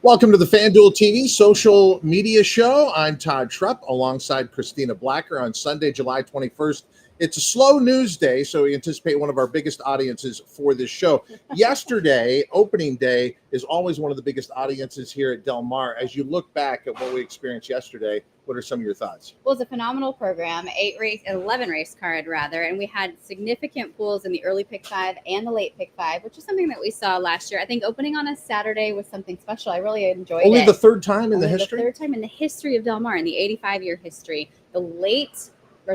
Welcome to the FanDuel TV social media show. I'm Todd Trupp alongside Christina Blacker on Sunday, July 21st. It's a slow news day, so we anticipate one of our biggest audiences for this show. Yesterday, opening day, is always one of the biggest audiences here at Del Mar. As you look back at what we experienced yesterday, what are some of your thoughts? Well, it's a phenomenal program, 11 race card rather, and we had significant pools in the early pick 5 and the late pick 5, which is something that we saw last year. I think opening on a Saturday was something special. I really enjoyed it. Only the third time in the history? The third time in the history of Del Mar, in the 85-year history. The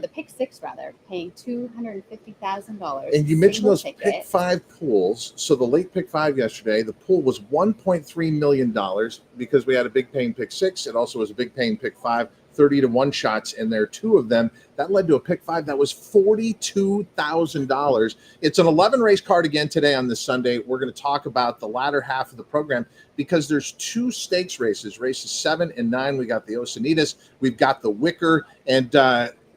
pick 6 rather, paying $250,000. And you mentioned those ticket. pick 5 pools. So the late pick 5 yesterday, the pool was $1.3 million because we had a big paying pick 6. It also was a big paying pick 5, 30-1 shots in there, 2 of them. That led to a pick 5 that was $42,000. It's an 11 race card again today on this Sunday. We're going to talk about the latter half of the program because there's 2 stakes races, races 7 and 9. We got the Osunitas, we've got the Wicker, and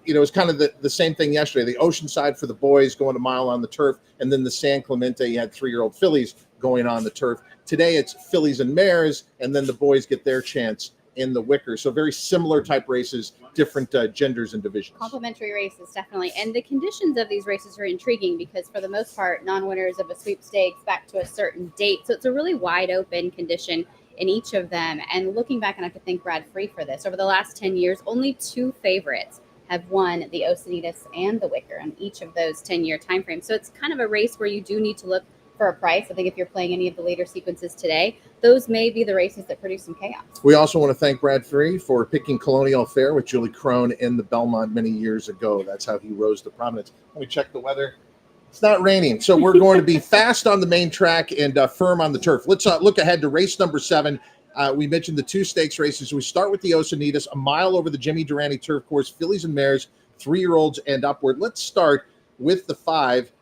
it's kind of the same thing yesterday. The Oceanside for the boys going a mile on the turf, and then the San Clemente, you had 3-year-old fillies going on the turf. Today it's fillies and mares, and then the boys get their chance in the Wicker. So very similar type races, different genders and divisions. Complementary races, definitely. And the conditions of these races are intriguing because for the most part, non-winners of a sweepstakes back to a certain date. So it's a really wide open condition in each of them. And looking back, and I have to thank Brad Free for this, over the last 10 years, only 2 favorites have won the Osunitas and the Wicker in each of those 10-year timeframes. So it's kind of a race where you do need to look for a price. I think if you're playing any of the later sequences today, those may be the races that produce some chaos. We also want to thank Brad Free for picking Colonial Fair with Julie Crone in the Belmont many years ago. That's how he rose to prominence. Let me check the weather. It's not raining, so we're going to be fast on the main track and firm on the turf. Let's look ahead to race number 7. We mentioned the 2 stakes races. We start with the Osunitas, a mile over the Jimmy Durante turf course, fillies and mares, 3-year-olds and upward. Let's start with the 5.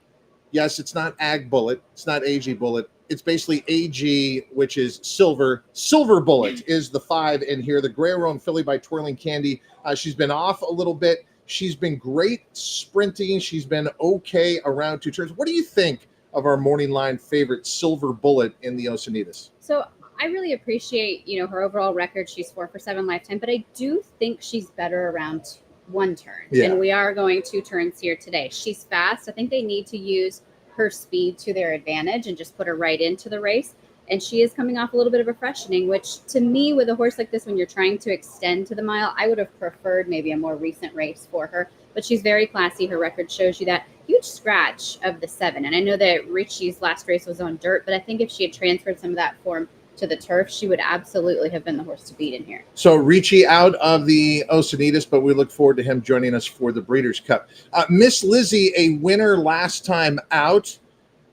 Yes, it's not Ag Bullet. It's not AG Bullet. It's basically AG, which is Silver. Silver Bullet is the 5 in here. The Gray Roan filly by Twirling Candy. She's been off a little bit. She's been great sprinting. She's been okay around 2 turns. What do you think of our morning line favorite, Silver Bullet, in the Osunitas? So I really appreciate, her overall record. She's 4 for 7 lifetime, but I do think she's better around 1 turn. Yeah. And we are going 2 turns here today. She's fast. I think they need to use her speed to their advantage and just put her right into the race. And she is coming off a little bit of a freshening, which to me, with a horse like this, when you're trying to extend to the mile, I would have preferred maybe a more recent race for her. But she's very classy. Her record shows you that. Huge scratch of the 7. And I know that Richie's last race was on dirt, but I think if she had transferred some of that form to the turf, she would absolutely have been the horse to beat in here. So Ricci out of the Osunitas, but we look forward to him joining us for the Breeders' Cup. Miss Lizzie, a winner last time out.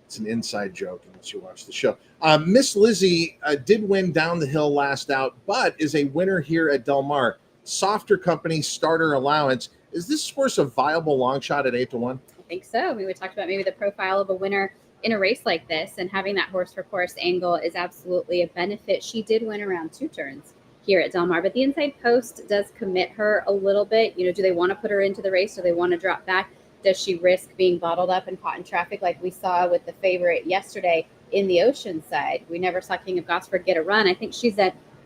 It's an inside joke unless you watch the show. Miss Lizzie did win down the hill last out, but is a winner here at Del Mar. Softer company, starter allowance. Is this horse a viable long shot at 8-1? I think so. We would talk about maybe the profile of a winner in a race like this, and having that horse for course angle is absolutely a benefit. She did win around 2 turns here at Del Mar, but the inside post does commit her a little bit. Do they want to put her into the race? Do they want to drop back? Does she risk being bottled up and caught in traffic like we saw with the favorite yesterday in the Oceanside? We never saw King of Gosford get a run. I think she's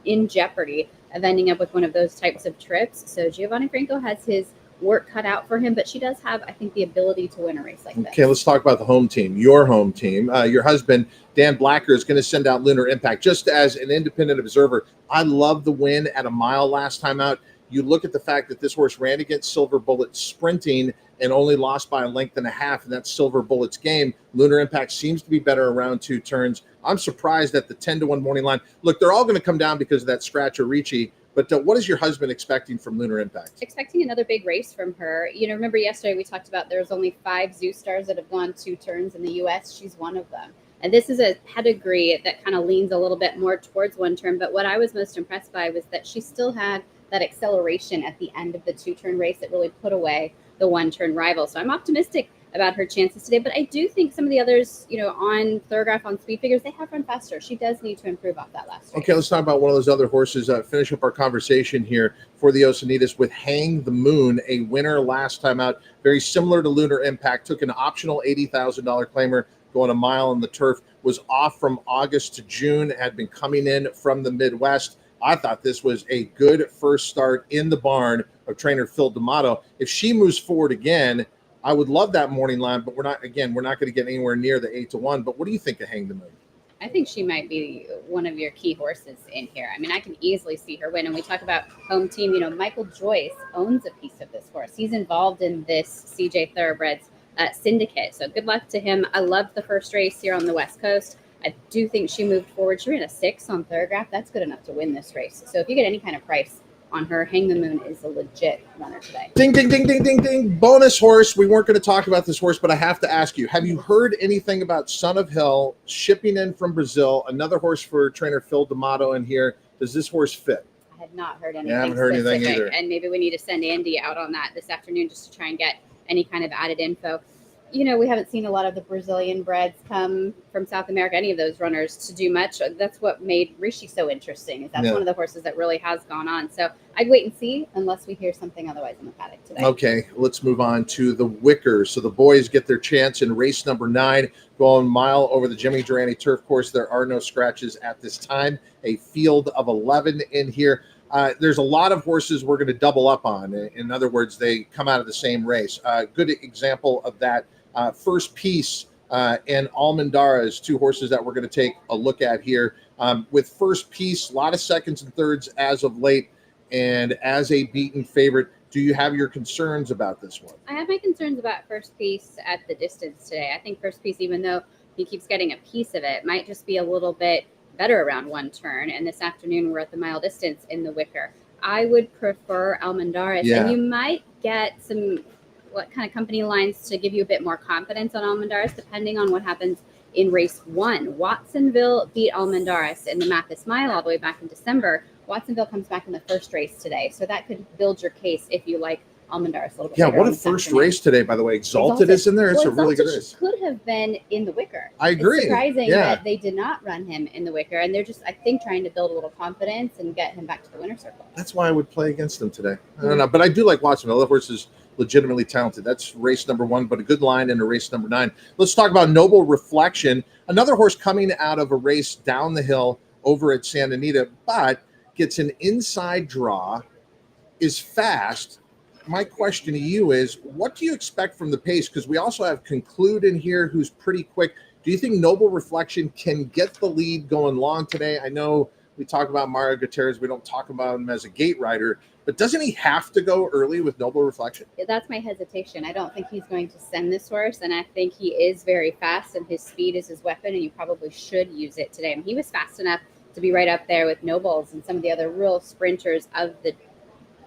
in jeopardy of ending up with one of those types of trips. So Giovanni Franco has his work cut out for him, but she does have, I think, the ability to win a race like this. Okay, let's talk about the home team, your home team. Your husband, Dan Blacker, is going to send out Lunar Impact. Just as an independent observer, I love the win at a mile last time out. You look at the fact that this horse ran against Silver Bullet sprinting and only lost by a length and a half, and that's Silver Bullet's game. Lunar Impact seems to be better around 2 turns. I'm surprised at the 10-1 morning line. Look, they're all going to come down because of that scratch of Ricci. But what is your husband expecting from Lunar Impact? Expecting another big race from her. Remember yesterday we talked about there's only 5 Zoo Stars that have gone 2 turns in the U.S. She's one of them. And this is a pedigree that kind of leans a little bit more towards 1 turn. But what I was most impressed by was that she still had that acceleration at the end of the 2-turn race that really put away the 1-turn rival. So I'm optimistic about her chances today, but I do think some of the others, on Thorograph, on Speed Figures, they have run faster. She does need to improve off that last race. Okay, let's talk about one of those other horses. Finish up our conversation here for the Osunitas with Hang the Moon, a winner last time out. Very similar to Lunar Impact, took an optional $80,000 claimer, going a mile on the turf. was off from August to June, had been coming in from the Midwest. I thought this was a good first start in the barn of trainer Phil D'Amato. If she moves forward again, I would love that morning line, but we're not going to get anywhere near the 8-1. But what do you think of Hang the Moon? I think she might be one of your key horses in here. I mean, I can easily see her win. And we talk about home team, Michael Joyce owns a piece of this horse. He's involved in this CJ Thoroughbreds syndicate. So good luck to him. I loved the first race here on the West Coast. I do think she moved forward. She ran a 6 on Thoroughgraph. That's good enough to win this race. So if you get any kind of price on her, Hang the Moon is a legit runner today. Ding, ding, ding, ding, ding, ding. Bonus horse. We weren't going to talk about this horse, but I have to ask you, have you heard anything about Son of Hill shipping in from Brazil? Another horse for trainer Phil D'Amato in here. Does this horse fit? I have not heard anything. Yeah, I haven't heard specific, anything either. And maybe we need to send Andy out on that this afternoon just to try and get any kind of added info. We haven't seen a lot of the Brazilian breds come from South America, any of those runners, to do much. That's what made Rishi so interesting. Is that's one of the horses that really has gone on. So I'd wait and see unless we hear something otherwise in the paddock today. Okay, let's move on to the Wicker. So the boys get their chance in race number 9, going mile over the Jimmy Durante turf course. There are no scratches at this time. A field of 11 in here. There's a lot of horses we're going to double up on. In other words, they come out of the same race. Good example of that. First Piece and Almendaras, 2 horses that we're going to take a look at here. With First Piece, a lot of seconds and thirds as of late, and as a beaten favorite. Do you have your concerns about this one? I have my concerns about First Piece at the distance today. I think First Piece, even though he keeps getting a piece of it, might just be a little bit better around one turn. And this afternoon, we're at the mile distance in the Wicker. I would prefer Almendaras, and you might get some what kind of company lines to give you a bit more confidence on Almendaras, depending on what happens in race 1. Watsonville beat Almendaras in the Mathis Mile all the way back in December. Watsonville comes back in the first race today. So that could build your case if you like Almendaras a little bit. Yeah, what a first race today, by the way. Exalted is in there. It's a really good race. Could have been in the Wicker. I agree. It's surprising that they did not run him in the Wicker, and they're just, I think, trying to build a little confidence and get him back to the winner's circle. That's why I would play against him today. I don't know, but I do like Watsonville. The horse is legitimately talented. That's race number 1, but a good line in a race number 9. Let's talk about Noble Reflection. Another horse coming out of a race down the hill over at Santa Anita, but gets an inside draw, is fast. My question to you is, what do you expect from the pace? Because we also have Conclude in here, who's pretty quick. Do you think Noble Reflection can get the lead going long today? I know we talk about Mario Gutierrez. We don't talk about him as a gate rider, but doesn't he have to go early with Noble Reflection? That's my hesitation. I don't think he's going to send this horse, and I think he is very fast, and his speed is his weapon, and you probably should use it today. I mean, he was fast enough to be right up there with Nobles and some of the other real sprinters of the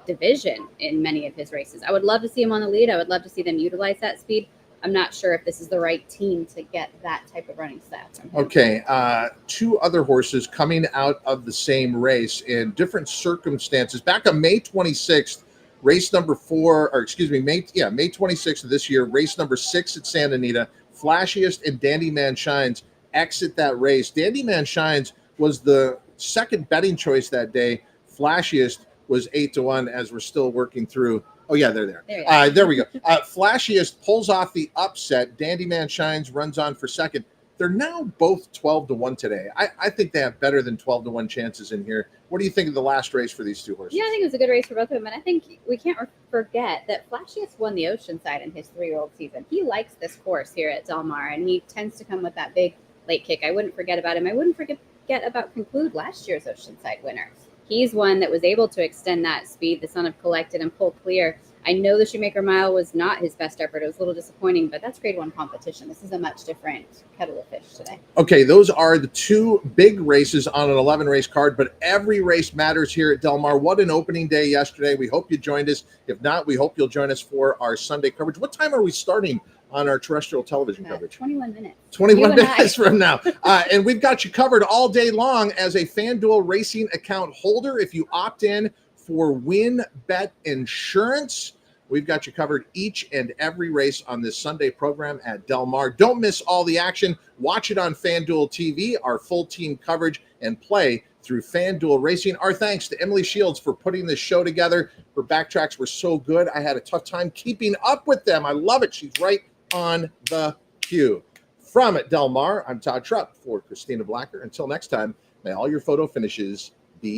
division in many of his races. I would love to see him on the lead. I would love to see them utilize that speed. I'm not sure if this is the right team to get that type of running style from him. Okay, 2 other horses coming out of the same race in different circumstances. Back on May 26th, race number 4, or excuse me, May 26th of this year, race number 6 at Santa Anita, Flashiest and Dandy Man Shines exit that race. Dandy Man Shines was the second betting choice that day. Flashiest was 8-1 as we're still working through. Oh, yeah, they're there. There we go. Flashiest pulls off the upset. Dandy Man Shines runs on for second. They're now both 12-1 today. I think they have better than 12-1 chances in here. What do you think of the last race for these 2 horses? Yeah, I think it was a good race for both of them. And I think we can't forget that Flashiest won the Oceanside in his 3-year-old season. He likes this course here at Del Mar, and he tends to come with that big late kick. I wouldn't forget about him. I wouldn't forget about Conclude, last year's Oceanside winner. He's one that was able to extend that speed, the son of Collected, and pull clear. I know the Shoemaker Mile was not his best effort. It was a little disappointing, but that's grade 1 competition. This is a much different kettle of fish today. Okay, those are the 2 big races on an 11-race card, but every race matters here at Del Mar. What an opening day yesterday. We hope you joined us. If not, we hope you'll join us for our Sunday coverage. What time are we starting on our terrestrial television coverage? 21 minutes. 21 minutes from now. And we've got you covered all day long as a FanDuel Racing account holder. If you opt in for Win Bet Insurance, we've got you covered each and every race on this Sunday program at Del Mar. Don't miss all the action. Watch it on FanDuel TV, our full team coverage, and play through FanDuel Racing. Our thanks to Emily Shields for putting this show together. Her backtracks were so good. I had a tough time keeping up with them. I love it. She's right on the cue. From Del Mar, I'm Todd Trupp for Christina Blacker. Until next time, may all your photo finishes be